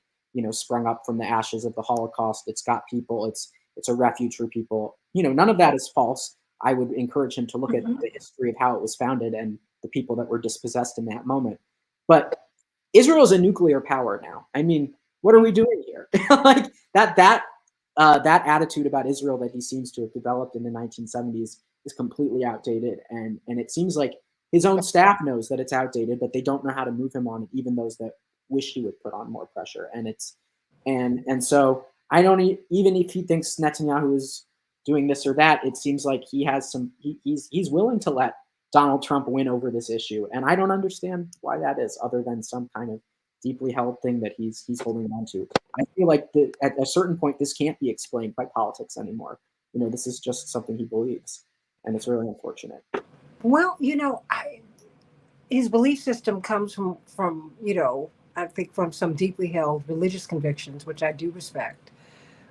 sprung up from the ashes of the Holocaust. It's got people, it's a refuge for people. None of that is false. I would encourage him to look at the history of how it was founded and the people that were dispossessed in that moment. But Israel is a nuclear power now. I mean, what are we doing here? Like that attitude about Israel that he seems to have developed in the 1970s is completely outdated, and it seems like his own staff knows that it's outdated, but they don't know how to move him on it, even those that wish he would put on more pressure. And so I don't even if he thinks Netanyahu is doing this or that, it seems like he has he's willing to let Donald Trump win over this issue, and I don't understand why that is, other than some kind of deeply held thing that he's holding on to. I feel like at a certain point, this can't be explained by politics anymore. This is just something he believes, and it's really unfortunate. Well, his belief system comes from I think from some deeply held religious convictions, which I do respect.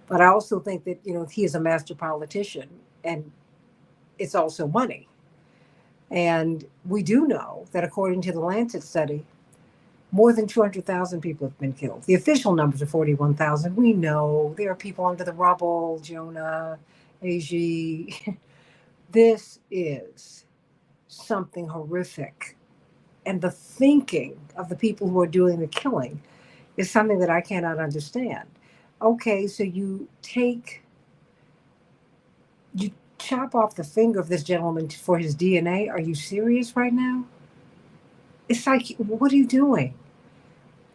But I also think that he is a master politician, and it's also money. And we do know that according to the Lancet study, more than 200,000 people have been killed. The official numbers are 41,000. We know there are people under the rubble, Jonah, AG. This is something horrific. And the thinking of the people who are doing the killing is something that I cannot understand. Okay, so you chop off the finger of this gentleman for his DNA. Are you serious right now? It's like, what are you doing?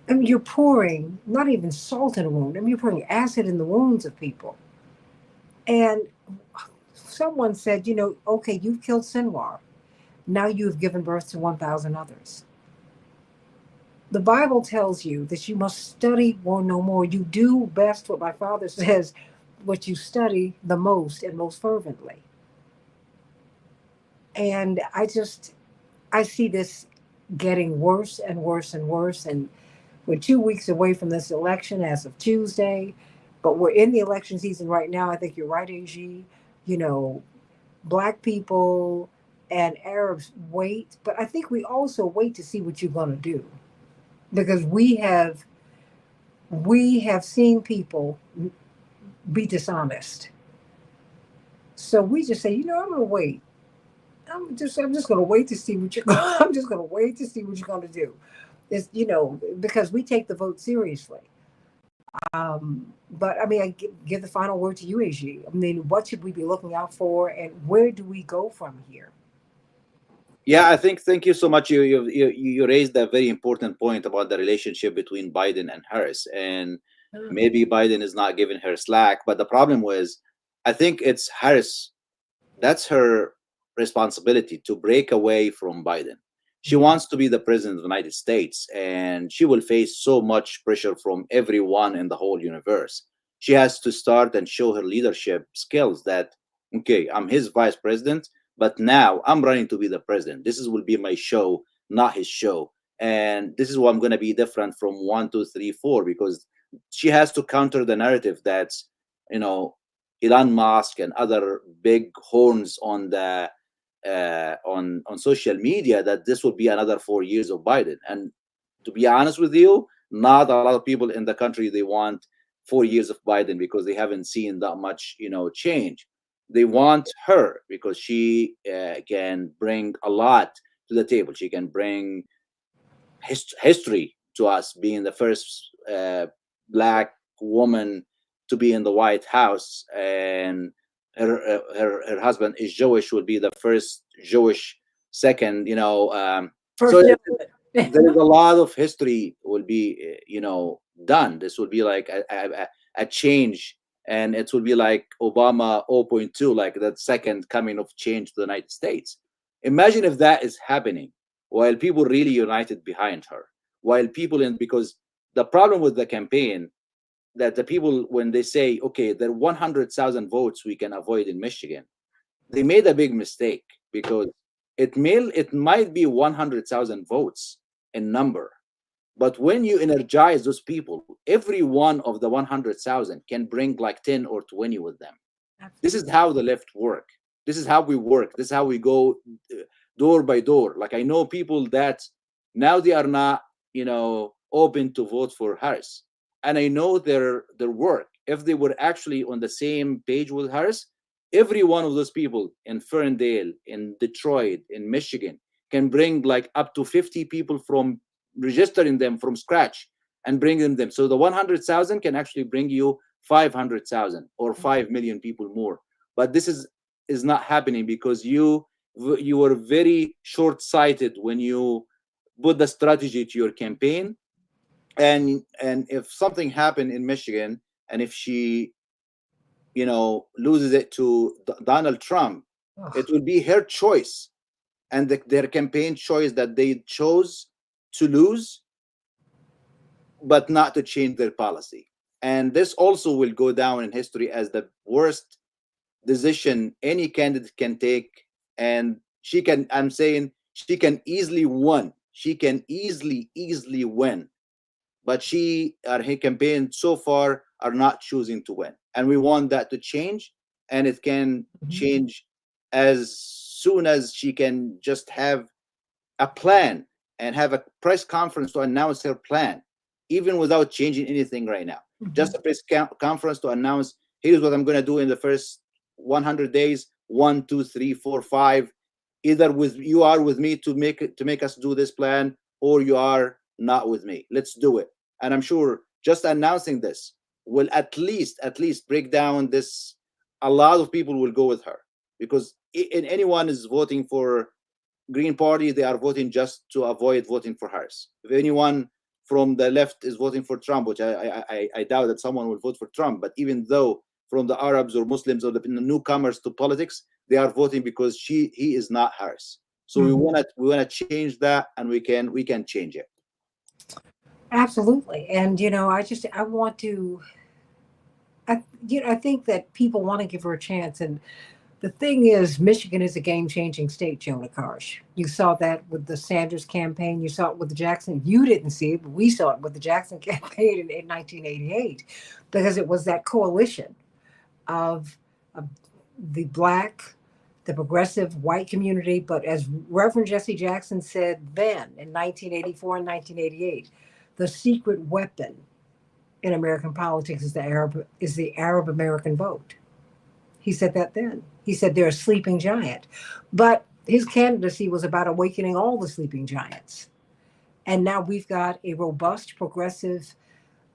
I mean, you're pouring not even salt in a wound. I mean, you're pouring acid in the wounds of people. And someone said, okay, you've killed Sinwar. Now you've given birth to 1,000 others. The Bible tells you that you must study or no more. You do best what my father says, what you study the most and most fervently. And I see this getting worse and worse and worse. And we're 2 weeks away from this election as of Tuesday, but we're in the election season right now. I think you're right, AG. Black people and Arabs wait, but I think we also wait to see what you're going to do, because we have seen people be dishonest. So we just say, I'm going to wait. I'm just going to wait to see what you're. I'm just going to wait to see what you're going to do. It's because we take the vote seriously. But I mean, I give the final word to you, AG. I mean, what should we be looking out for, and where do we go from here? Yeah, I think thank you so much. You raised a very important point about the relationship between Biden and Harris, and maybe Biden is not giving her slack. But the problem was, I think it's Harris. That's her responsibility to break away from Biden. She wants to be the president of the United States, and she will face so much pressure from everyone in the whole universe. She has to start and show her leadership skills that, okay, I'm his vice president, but now I'm running to be the president. Will be my show, not his show. And this is what I'm going to be different from 1, 2, 3, 4, because she has to counter the narrative that's, Elon Musk and other big horns on the on social media, that this will be another 4 years of Biden. And to be honest with you, not a lot of people in the country, they want 4 years of Biden because they haven't seen that much change. They want her because she can bring a lot to the table. She can bring history to us, being the first black woman to be in the White House, and her husband is Jewish, would be the first Jewish second, First so gentleman. there is a lot of history will be done. This will be like a change, and it will be like Obama 0.2, like that second coming of change to the United States. Imagine if that is happening while people really united behind her, while people in because the problem with the campaign, that the people, when they say, okay, there are 100,000 votes we can avoid in Michigan, they made a big mistake, because it might be 100,000 votes in number, but when you energize those people, every one of the 100,000 can bring like 10 or 20 with them. This is how the left work. This is how we work. This is how we go door by door. Like, I know people that now they are not, open to vote for Harris, and I know their work. If they were actually on the same page with Harris, every one of those people in Ferndale, in Detroit, in Michigan, can bring like up to 50 people from registering them from scratch and bringing them. So the 100,000 can actually bring you 500,000 or 5 million people more. But this is not happening, because you were very short-sighted when you put the strategy to your campaign. And if something happened in Michigan, and if she loses it to Donald Trump, it will be her choice, and their campaign choice, that they chose to lose but not to change their policy. And this also will go down in history as the worst decision any candidate can take. And I'm saying she can easily win. She can easily win. But her campaign so far are not choosing to win. And we want that to change. And it can change as soon as she can just have a plan and have a press conference to announce her plan, even without changing anything right now. Just a press conference to announce, here's what I'm going to do in the first 100 days, 1, 2, 3, 4, 5. Either you are with me to make us do this plan, or you are not with me. Let's do it. And I'm sure just announcing this will at least break down this. A lot of people will go with her, because anyone is voting for Green Party, they are voting just to avoid voting for Harris. If anyone from the left is voting for Trump, which I doubt that someone will vote for Trump, but even though from the Arabs or Muslims or the newcomers to politics, they are voting because he is not Harris. So we want to change that, and we can change it. Absolutely. And I want to I think that people want to give her a chance. And the thing is, Michigan is a game-changing state, Jonah Karsh. You saw that with the Sanders campaign. You saw it with the Jackson. You didn't see it, but we saw it with the Jackson campaign in 1988, because it was that coalition of the black, the progressive white community. But as Reverend Jesse Jackson said then in 1984 and 1988, the secret weapon in American politics is the Arab American vote. He said that then. He said they're a sleeping giant. But his candidacy was about awakening all the sleeping giants. And now we've got a robust, progressive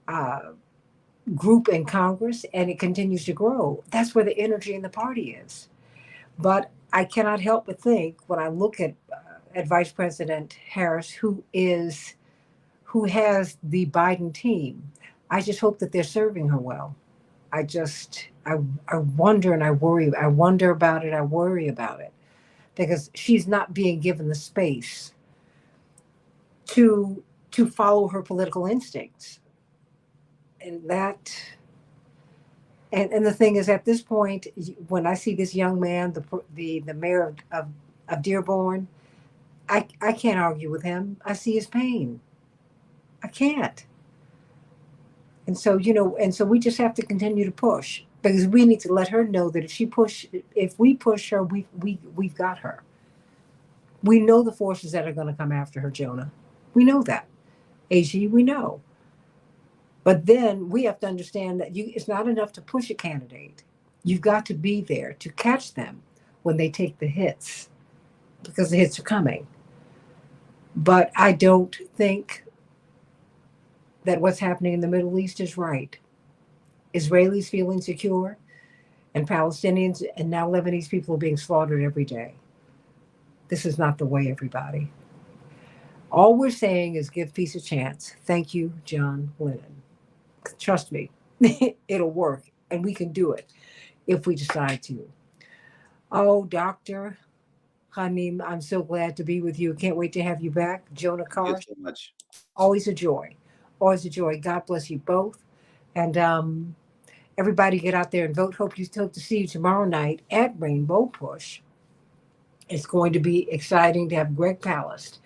uh, group in Congress, and it continues to grow. That's where the energy in the party is. But I cannot help but think, when I look at Vice President Harris, who has the Biden team, I just hope that they're serving her well. I wonder, and I worry. I wonder about it. I worry about it, because she's not being given the space to follow her political instincts. And the thing is, at this point, when I see this young man, the mayor of Dearborn, I can't argue with him. I see his pain. I can't. And so, we just have to continue to push, because we need to let her know that if we push her, we've got her. We know the forces that are going to come after her, Jonah. We know that. AG, we know. But then we have to understand that it's not enough to push a candidate. You've got to be there to catch them when they take the hits, because the hits are coming. But I don't think that what's happening in the Middle East is right. Israelis feel insecure, and Palestinians and now Lebanese people are being slaughtered every day. This is not the way, everybody. All we're saying is give peace a chance. Thank you, John Lennon. Trust me, it'll work, and we can do it if we decide to. Oh, Dr. Hanim, I'm so glad to be with you. Can't wait to have you back. Jonah Thank you Karsh, so much. always a joy. Always a joy. God bless you both. And everybody get out there and vote. Hope to see you tomorrow night at Rainbow Push. It's going to be exciting to have Greg Palast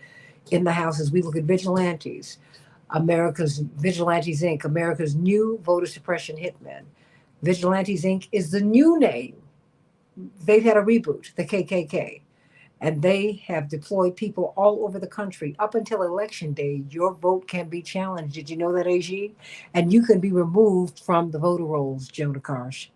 in the house as we look at vigilantes. America's Vigilantes Inc., America's new voter suppression hitmen. Vigilantes Inc. is the new name. They've had a reboot, the KKK, and they have deployed people all over the country. Up until election day, your vote can be challenged. Did you know that, AG? And you can be removed from the voter rolls, Jonah Karsh.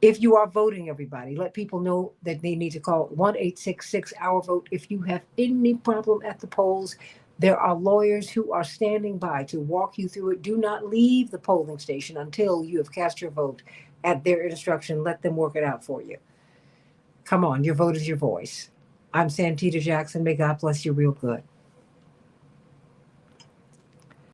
If you are voting, everybody, let people know that they need to call 1-866-OUR-VOTE if you have any problem at the polls. There are lawyers who are standing by to walk you through it. Do not leave the polling station until you have cast your vote at their instruction. Let them work it out for you. Come on, your vote is your voice. I'm Santita Jackson. May God bless you real good.